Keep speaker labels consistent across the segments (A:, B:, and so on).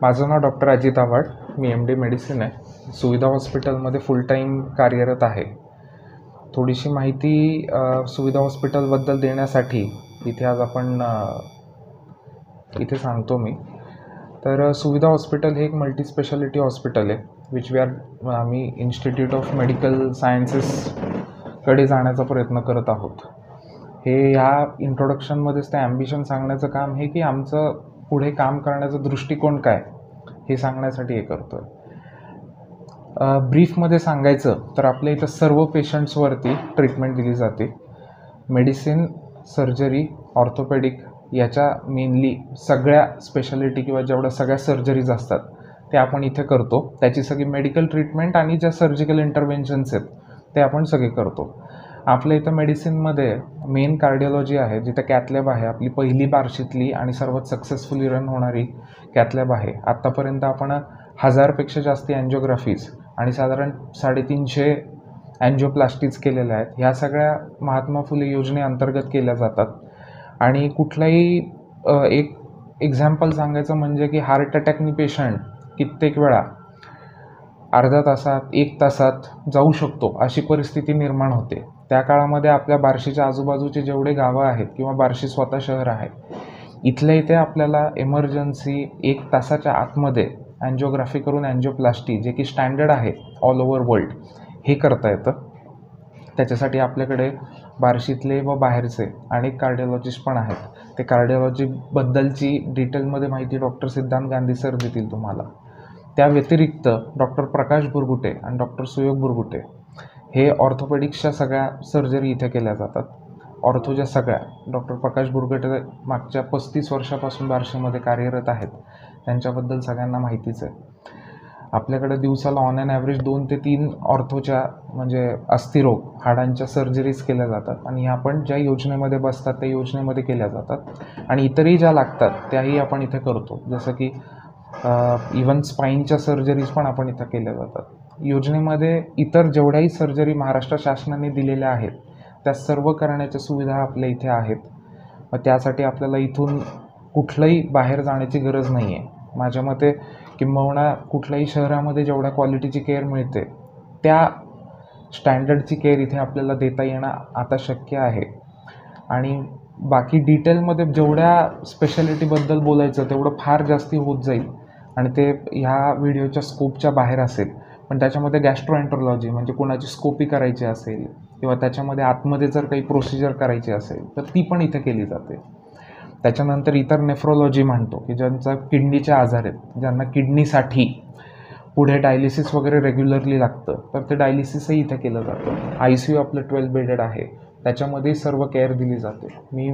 A: माझं नाव डॉक्टर अजित आव्हाड. मी MD medicine आहे. सुविधा हॉस्पिटलमध्ये फुल टाईम कार्यरत आहे. थोडीशी माहिती सुविधा हॉस्पिटलबद्दल देण्यासाठी इथे आज आपण इथे सांगतो मी. तर सुविधा हॉस्पिटल हे एक मल्टी स्पेशालिटी हॉस्पिटल आहे विच आम्ही इन्स्टिट्यूट ऑफ मेडिकल सायन्सेसकडे जाण्याचा प्रयत्न करत आहोत. हे ह्या इंट्रोडक्शनमध्येच ते ॲम्बिशन सांगण्याचं काम हे की आमचं पुढे काम करण्याचा दृष्टिकोन काय हे सांगण्यासाठी हे करतो आहे. ब्रीफमध्ये सांगायचं तर आपल्या इथं सर्व पेशंट्सवरती ट्रीटमेंट दिली जाते. मेडिसिन, सर्जरी, ऑर्थोपेडिक याच्या मेनली सगळ्या स्पेशालिटी किंवा जेवढ्या सगळ्या सर्जरीज असतात ते आपण इथे करतो. त्याची सगळी मेडिकल ट्रीटमेंट आणि ज्या सर्जिकल इंटरव्हेन्शन्स आहेत ते आपण सगळे करतो. आपल्या इथं मेडिसिनमध्ये मेन कार्डिओलॉजी आहे, जिथं कॅथलॅब आहे. आपली पहिली बार्शीतली आणि सर्वात सक्सेसफुली रन होणारी कॅथलॅब आहे. आत्तापर्यंत आपण 1000पेक्षा जास्त अँजिओग्राफीज आणि साधारण 350 अँजिओप्लास्टीज केलेल्या आहेत. ह्या सगळ्या महात्मा फुले योजनेअंतर्गत केल्या जातात. आणि कुठलाही एक एक्झाम्पल सांगायचं म्हणजे की हार्ट अटॅकनी पेशंट कित्येक वेळा अर्ध्या तासात 1 तासात जाऊ शकतो अशी परिस्थिती निर्माण होते. त्या काळामध्ये आपल्या बार्शीच्या आजूबाजूचे जेवढे गावं आहेत किंवा बार्शी स्वतः शहर आहे, इथल्या इथे आपल्याला एमर्जन्सी 1 तासाच्या आतमध्ये अँजिओग्राफी करून अँजिओप्लास्टी, जे की स्टँडर्ड आहे ऑल ओव्हर वर्ल्ड, हे करता येतं. त्याच्यासाठी आपल्याकडे बार्शीतले व बाहेरचे अनेक कार्डिओलॉजिस्ट पण आहेत. ते कार्डिओलॉजीबद्दलची डिटेलमध्ये माहिती डॉक्टर सिद्धांत गांधी सर देतील तुम्हाला. त्या व्यतिरिक्त डॉक्टर प्रकाश बुरगुटे आणि डॉक्टर सुयोग बुरगुटे हे ऑर्थोपेडिक्सच्या सगळ्या सर्जरी इथे केल्या जातात. ऑर्थोच्या सगळ्या. डॉक्टर प्रकाश बुरगुटे मागच्या 35 वर्षापासून बार्शीमध्ये कार्यरत आहेत. त्यांच्याबद्दल सगळ्यांना माहितीच आहे. आपल्याकडे दिवसाला ऑन ॲन ॲव्हरेज 2 ते 3 ऑर्थोच्या म्हणजे अस्थिरोग, हाडांच्या सर्जरीज केल्या जातात. आणि ह्या पण ज्या योजनेमध्ये बसतात त्या योजनेमध्ये केल्या जातात. आणि इतरही ज्या लागतात त्याही आपण इथे करतो. जसं की इवन स्पाईनच्या सर्जरीज पण आपण इथं केल्या जातात. योजनेमध्ये इतर जेवढ्याही सर्जरी महाराष्ट्र शासनाने दिलेल्या आहेत त्या सर्व करण्याच्या सुविधा आपल्या इथे आहेत. मग त्यासाठी आपल्याला इथून कुठलंही बाहेर जाण्याची गरज नाही आहे. माझ्या मते किंबहुना कुठल्याही शहरामध्ये जेवढ्या क्वालिटीची केअर मिळते त्या स्टँडर्डची केअर इथे आपल्याला देता येणं आता शक्य आहे. आणि बाकी डिटेलमध्ये जेवढ्या स्पेशालिटीबद्दल बोलायचं तेवढं फार जास्ती होत जाईल आणि ते ह्या व्हिडिओच्या स्कोपच्या बाहेर असेल. पण त्याच्यामध्ये गॅस्ट्रोएंटरोलॉजी म्हणजे कोणाची स्कोपी करायची असेल किंवा त्याच्यामध्ये आतमध्ये जर काही प्रोसिजर करायची असेल तर ती पण इथे केली जाते. त्याच्यानंतर इतर नेफ्रोलॉजी म्हणतो की ज्यांचा किडनीचे आजार आहेत, ज्यांना किडनीसाठी पुढे डायलिसिस वगैरे रेग्युलरली लागतं तर ते डायलिसिसही इथे केलं जातं. ICU आपलं 12 बेडेड आहे, त्याच्यामध्ये सर्व केअर दिली जाते. मी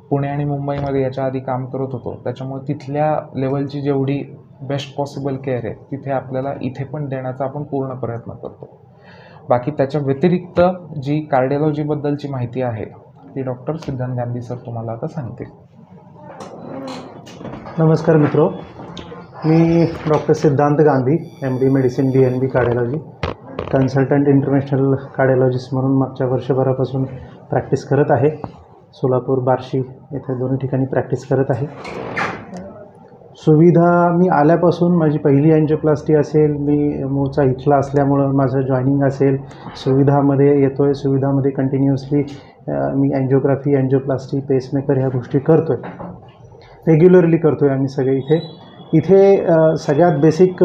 A: पुणे आणि मुंबईमध्ये याच्या आधी काम करत होतो, त्याच्यामुळे तिथल्या लेवलची जेवढी बेस्ट पॉसिबल केअर आहे तिथे आपल्याला इथे पण देण्याचा आपण पूर्ण प्रयत्न करतो. बाकी त्याच्या व्यतिरिक्त जी कार्डिओलॉजीबद्दलची माहिती आहे ती डॉक्टर सिद्धांत गांधी सर तुम्हाला आता सांगतील.
B: नमस्कार मित्रो, मी डॉक्टर सिद्धांत Gandhi, MD medicine DNB cardiology, consultant international cardiologist म्हणून मागच्या वर्षभरापासून प्रॅक्टिस करत आहे. सोलापूर, बार्शी येथे दोन्ही ठिकाणी प्रॅक्टिस करत आहे. सुविधा मी आल्यापासून माझी पहिली अँजिओप्लास्टी असेल, मी मूळचा इथला असल्यामुळं माझं जॉईनिंग असेल, सुविधामध्ये येतो आहे. सुविधामध्ये कंटिन्युअसली मी अँजिओग्राफी, अँजिओप्लास्टी, पेसमेकर ह्या गोष्टी करतो आहे, रेग्युलरली करतो आहे आम्ही सगळे इथे. सगळ्यात बेसिक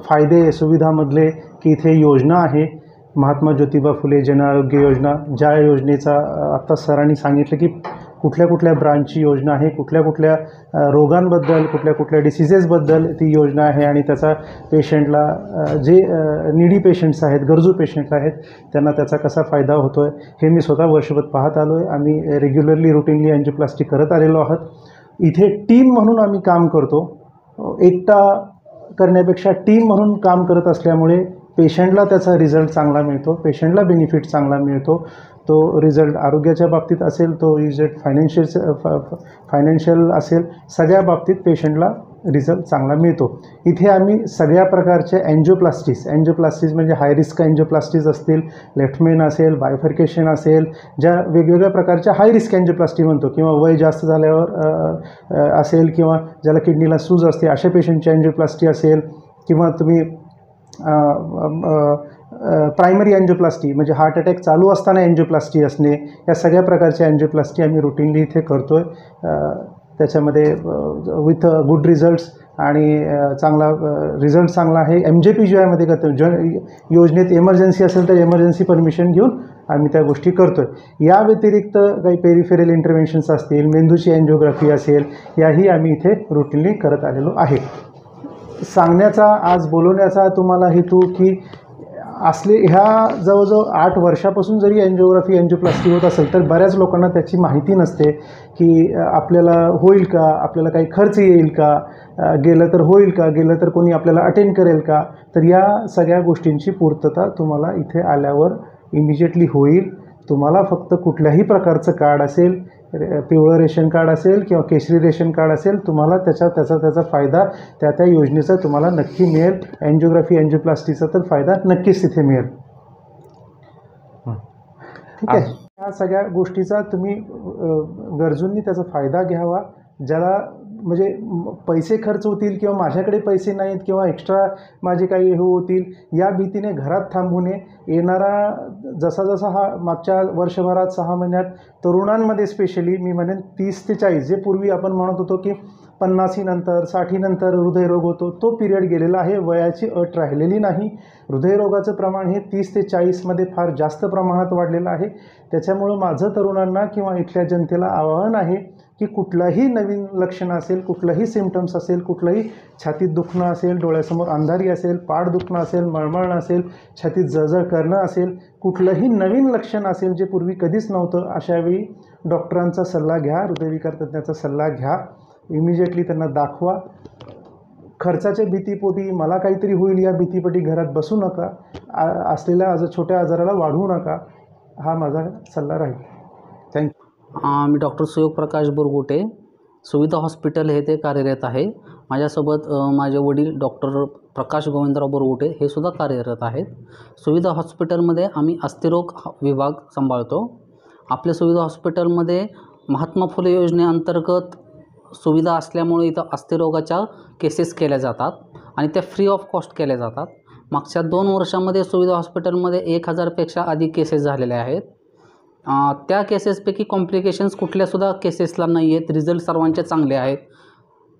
B: फायदे सुविधामधले की इथे योजना आहे महात्मा ज्योतिबा फुले जन आरोग्य योजना. ज्या योजनेचा आत्ता सरांनी सांगितलं की कुठल्या कुठल्या ब्रांचची योजना आहे, कुठल्या कुठल्या रोगांबद्दल, कुठल्या कुठल्या डिसिजेसबद्दल ती योजना आहे आणि त्याचा पेशंटला जे निडी पेशंट्स आहेत, गरजू पेशंट्स आहेत, त्यांना त्याचा कसा फायदा होतो आहे हे मी स्वतः वर्षभर पाहत आलो आहे. आम्ही रेग्युलरली रुटीनली अँजिओप्लास्टी करत आलेलो आहोत. इथे टीम म्हणून आम्ही काम करतो. एकटा करण्यापेक्षा टीम म्हणून काम करत असल्यामुळे पेशंटला त्याचा रिझल्ट चांगला मिळतो, पेशंटला बेनिफिट चांगला मिळतो. तो रिझल्ट आरोग्याच्या बाबतीत असेल, तो रिझल्ट फायनान्शियल असेल, सगळ्या बाबतीत पेशंटला रिझल्ट चांगला मिळतो. इथे आम्ही सगळ्या प्रकारचे एन्जिओप्लास्टीज म्हणजे हाय रिस्क एन्जिओप्लास्टीज असतील, लेफ्ट मेन असेल, बायफर्केशन असेल, ज्या वेगवेगळ्या प्रकारच्या हाय रिस्क एन्जिओप्लास्टी म्हणतो किंवा वय जास्त झाल्यावर असेल किंवा ज्याला किडनीला सूज असते अशा पेशंटची एन्जिओप्लास्टी असेल किंवा तुम्ही प्रायमरी एन्जिओप्लास्टी म्हणजे हार्ट अटॅक चालू असताना एन्जिओप्लास्टी असणे, या सगळ्या प्रकारच्या एन्जिओप्लास्टी आम्ही रुटीनली इथे करतो आहे. त्याच्यामध्ये विथ गुड रिझल्ट्स आणि चांगला रिझल्ट चांगला आहे. MJPGYमध्ये करतो. योजनेत इमर्जन्सी असेल तर इमर्जन्सी परमिशन घेऊन आम्ही त्या गोष्टी करतो आहे. या व्यतिरिक्त काही पेरिफेरल इंटरव्हेन्शन्स असतील, मेंदूची एन्जिओग्राफी असेल, याही आम्ही इथे रुटीनली करत आलेलो आहे. सांगण्याचा आज बोलवण्याचा तुम्हाला हेतू की ह्या जवळजवळ 8 वर्षापासून जरी एन्जिओप्लास्टी होत असेल तर बऱ्याच लोकांना त्याची माहिती नसते की आपल्याला होईल का, आपल्याला काही खर्च येईल का, गेलं तर होईल का, गेलं तर कोणी आपल्याला अटेंड करेल का. तर या सगळ्या गोष्टींची पूर्तता तुम्हाला इथे आल्यावर इमिजिएटली होईल. तुम्हाला फक्त कुठल्याही प्रकारचं कार्ड असेल, पिवळं रेशन कार्ड असेल किंवा केशरी रेशन कार्ड असेल, तुम्हाला त्याचा फायदा त्या योजनेचा तुम्हाला नक्की मिळेल. एन्जिओप्लास्टीचा तर फायदा नक्कीच तिथे मिळेल. ठीक आहे. ह्या सगळ्या गोष्टीचा तुम्ही गरजूंनी त्याचा फायदा घ्यावा. ज्याला म्हणजे पैसे खर्च होतील किंवा माझ्याकडे पैसे नाहीत किंवा एक्स्ट्रा माझे काही हे होतील या भीतीने घरात थांबू नये. येणारा जसा हा मागच्या वर्षभरात 6 महिन्यात तरुणांमध्ये स्पेशली मी म्हणेन 30 ते 40 जे पूर्वी आपण म्हणत होतो की 50 नंतर 60 नंतर हृदयरोग होतो, तो पिरियड गेलेला आहे. वयाची अट राहिलेली नाही. हृदयरोगाचं प्रमाण हे 30 ते 40मध्ये फार जास्त प्रमाणात वाढलेलं आहे. त्याच्यामुळं माझं तरुणांना किंवा इथल्या जनतेला आवाहन आहे की कुठलाही नवीन लक्षण असेल, कुठलंही सिम्पटम्स असेल, कुठलंही छातीत दुखणं असेल, डोळ्यासमोर अंधारी असेल, पाठ दुखणं असेल, मळमळणं असेल, छातीत जळजळ करणं असेल, कुठलंही नवीन लक्षण असेल जे पूर्वी कधीच नव्हतं, अशावेळी डॉक्टरांचा सल्ला घ्या, हृदयविकार तज्ज्ञाचा सल्ला घ्या. इमिजिएटली त्यांना दाखवा. खर्चाच्या भीतीपोटी मला काहीतरी होईल या भीतीपोटी घरात बसू नका. असलेल्या छोट्या आजाराला वाढवू नका. हा माझा सल्ला राहील. थँक्यू.
C: मी डॉक्टर सुयोग प्रकाश बोरगुटे, सुविधा हॉस्पिटल हे ते कार्यरत आहे. माझ्यासोबत माझे वडील डॉक्टर प्रकाश गोविंदराव बोरगुटे हे सुद्धा कार्यरत आहेत. सुविधा हॉस्पिटलमध्ये आम्ही अस्थिरोग विभाग सांभाळतो. आपल्या सुविधा हॉस्पिटलमध्ये महात्मा फुले योजनेअंतर्गत सुविधा असल्यामुळे इथं अस्थिरोगाच्या केसेस केल्या जातात आणि त्या फ्री ऑफ कॉस्ट केल्या जातात. मागच्या 2 वर्षामध्ये सुविधा हॉस्पिटलमध्ये 1000पेक्षा अधिक केसेस झालेल्या आहेत. त्या केसेसपैकी कॉम्प्लिकेशन्स कुठल्यासुद्धा केसेसला नाही आहेत. रिझल्ट सर्वांचे चांगले आहेत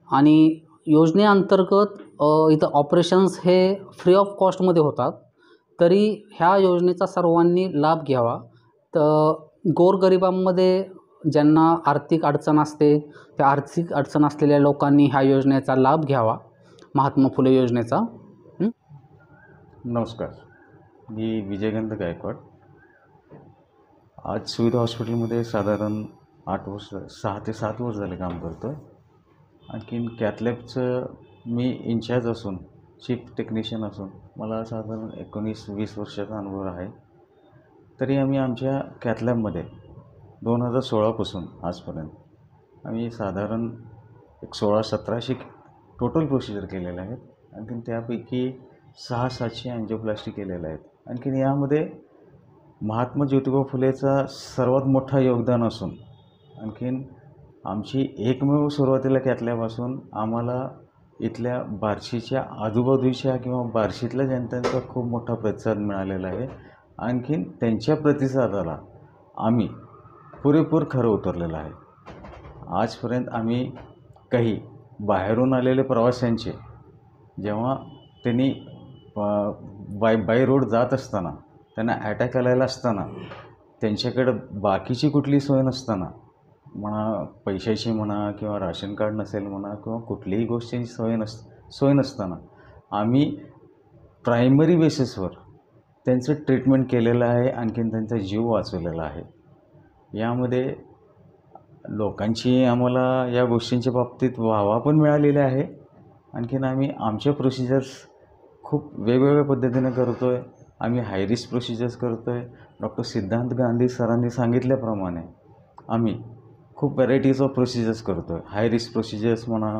C: आणि योजनेअंतर्गत इथं ऑपरेशन्स हे फ्री ऑफ कॉस्टमध्ये होतात. तरी ह्या योजनेचा सर्वांनी लाभ घ्यावा. तर गोरगरिबांमध्ये ज्यांना आर्थिक अडचण असते, त्या आर्थिक अडचण असलेल्या लोकांनी ह्या योजनेचा लाभ घ्यावा, महात्मा फुले योजनेचा.
D: नमस्कार, मी विजयगंध गायकवाड. आज सुविधा हॉस्पिटलमध्ये साधारण 6 ते 7 वर्ष झाले काम करतो आहे. आणखीन कॅथलॅबचं मी इन्चार्ज असून, चीफ टेक्निशियन असून मला साधारण 19-20 वर्षाचा अनुभव आहे. तरी आम्ही आमच्या कॅथलॅबमध्ये 2016पासून आजपर्यंत आम्ही साधारण 1600-1700 टोटल प्रोसिजर केलेल्या आहेत. आणखीन त्यापैकी 600-700 एन्जिओप्लास्टी केलेल्या आहेत. आणखीन यामध्ये महात्मा ज्योतिबा फुलेचा सर्वात मोठा योगदान असून आणखीन आमची एकमेव सुरुवातीला कॅथलॅबपासून आम्हाला इथल्या बार्शीच्या आजूबाजूच्या किंवा बार्शीतल्या जनतेचा खूप मोठा प्रतिसाद मिळालेला आहे. आणखीन त्यांच्या प्रतिसादाला आम्ही पुरेपूर खरं उतरलेलं आहे. आजपर्यंत आम्ही काही बाहेरून आलेले प्रवाशांचे जेव्हा त्यांनी बाय रोड जात असताना त्यांना अटॅक आलेला असताना त्यांच्याकडं बाकीची कुठली सोय नसताना म्हणा, पैशाची म्हणा किंवा राशन कार्ड नसेल म्हणा किंवा कुठलीही गोष्टींची सोय नसताना आम्ही प्रायमरी बेसिसवर त्यांचं ट्रीटमेंट केलेलं आहे. आणखीन त्यांचा जीव वाचवलेला आहे. यामध्ये लोकांची आम्हाला या गोष्टींच्या बाबतीत वाहवा पण मिळालेला आहे. आणखीन आम्ही आमच्या प्रोसिजर्स खूप वेगवेगळ्या पद्धतीने करतो आहे. आम्ही हाय रिस्क प्रोसिजर्स करतो आहे. डॉक्टर सिद्धांत गांधी सरांनी सांगितल्याप्रमाणे आम्ही खूप व्हरायटीज ऑफ प्रोसिजर्स करतो आहे. हाय रिस्क प्रोसिजर्स म्हणा,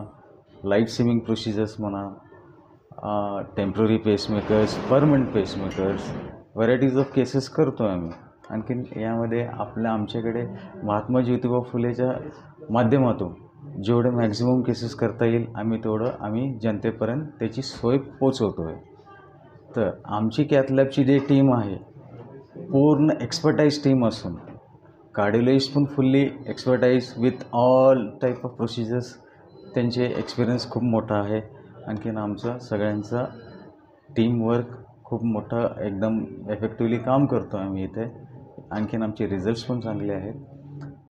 D: लाईफ सेविंग प्रोसिजर्स म्हणा, temporary pacemakers, permanent pacemakers, varieties of cases करतो आहे आम्ही. आणखीन यामध्ये आमच्याकडे महात्मा ज्योतिबा फुलेच्या माध्यमातून जेवढे मॅक्झिमम केसेस करता येईल आम्ही जनतेपर्यंत त्याची सोय पोचवतो आहे. तर आमची कॅथलॅबची जी टीम आहे पूर्ण एक्सपर्टाईज टीम असून कार्डिओलॉजिस्ट पण fully expertise with all type of procedures. त्यांचे एक्सपिरियन्स खूप मोठा आहे. आणखीन आमचं सगळ्यांचा टीमवर्क खूप मोठं एकदम इफेक्टिवली काम करतो आम्ही इथे. आणखीन आमचे रिझल्ट्स पण चांगले आहेत.